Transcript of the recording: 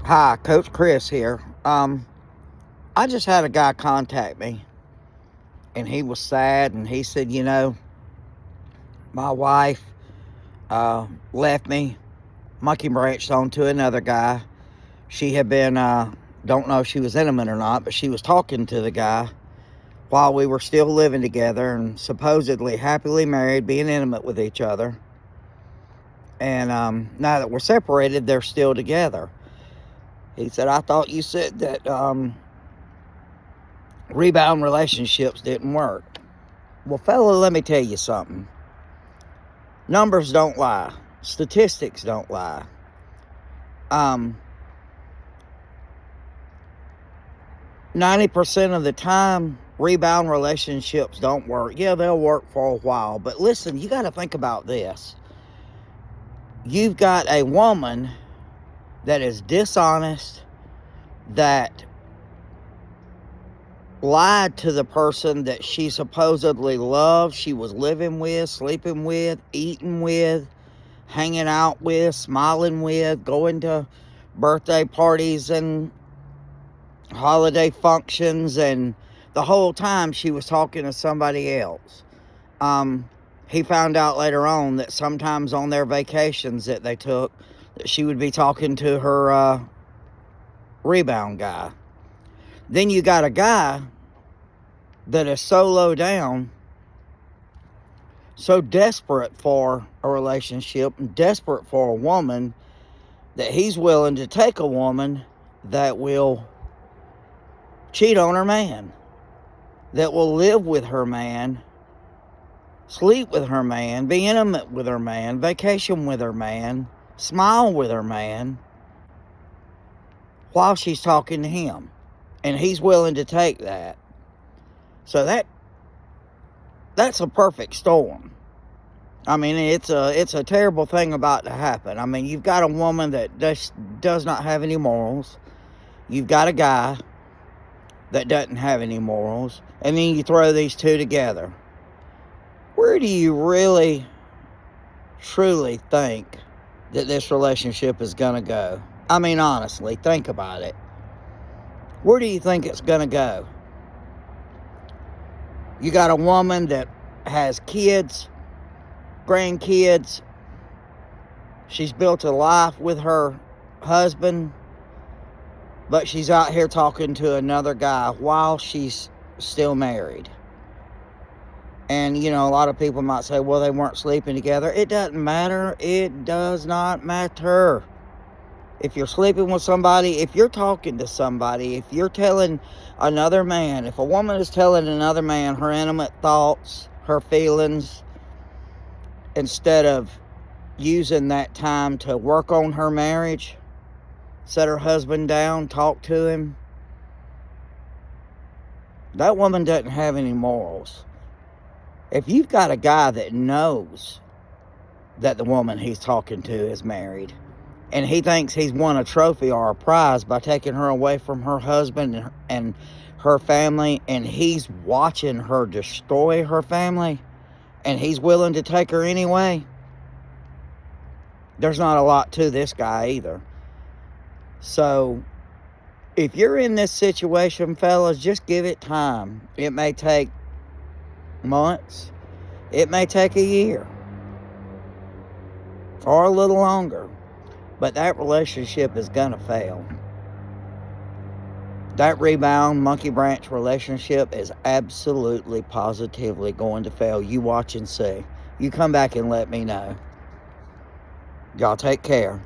Hi, Coach Chris here. I just had a guy contact me, and he was sad, and he said, my wife left me, monkey branched on to another guy. She had been, don't know if she was intimate or not, but she was talking to the guy while we were still living together and supposedly happily married, being intimate with each other. And now that we're separated, they're still together. He said, I thought you said that rebound relationships didn't work. Well, fella, let me tell you something. Numbers don't lie. Statistics don't lie. 90% of the time, rebound relationships don't work. Yeah, they'll work for a while. But listen, you got to think about this. You've got a woman that is dishonest, that lied to the person that she supposedly loved, she was living with, sleeping with, eating with, hanging out with, smiling with, going to birthday parties and holiday functions, and the whole time she was talking to somebody else. He found out later on that sometimes on their vacations that they took, that she would be talking to her rebound guy. Then you got a guy that is so low down, so desperate for a relationship, desperate for a woman, that he's willing to take a woman that will cheat on her man, that will live with her man, sleep with her man, be intimate with her man, vacation with her man, smile with her man, while she's talking to him. And he's willing to take that. So that's a perfect storm. I mean, it's a terrible thing about to happen. I mean, you've got a woman that does not have any morals. You've got a guy that doesn't have any morals. And then you throw these two together. Where do you really, truly think that this relationship is going to go? I mean, honestly, think about it. Where do you think it's going to go? You got a woman that has kids, grandkids. She's built a life with her husband, but she's out here talking to another guy while she's still married. And, a lot of people might say, well, they weren't sleeping together. It doesn't matter. It does not matter. If you're sleeping with somebody, if you're talking to somebody, if you're telling another man, if a woman is telling another man her intimate thoughts, her feelings, instead of using that time to work on her marriage, set her husband down, talk to him, that woman doesn't have any morals. If you've got a guy that knows that the woman he's talking to is married, and he thinks he's won a trophy or a prize by taking her away from her husband and her family, and he's watching her destroy her family, and he's willing to take her anyway, there's not a lot to this guy either. So, if you're in this situation, fellas, just give it time. It may take months. It may take a year. Or a little longer. But that relationship is going to fail. That rebound monkey branch relationship is absolutely, positively going to fail. You watch and see. You come back and let me know. Y'all take care.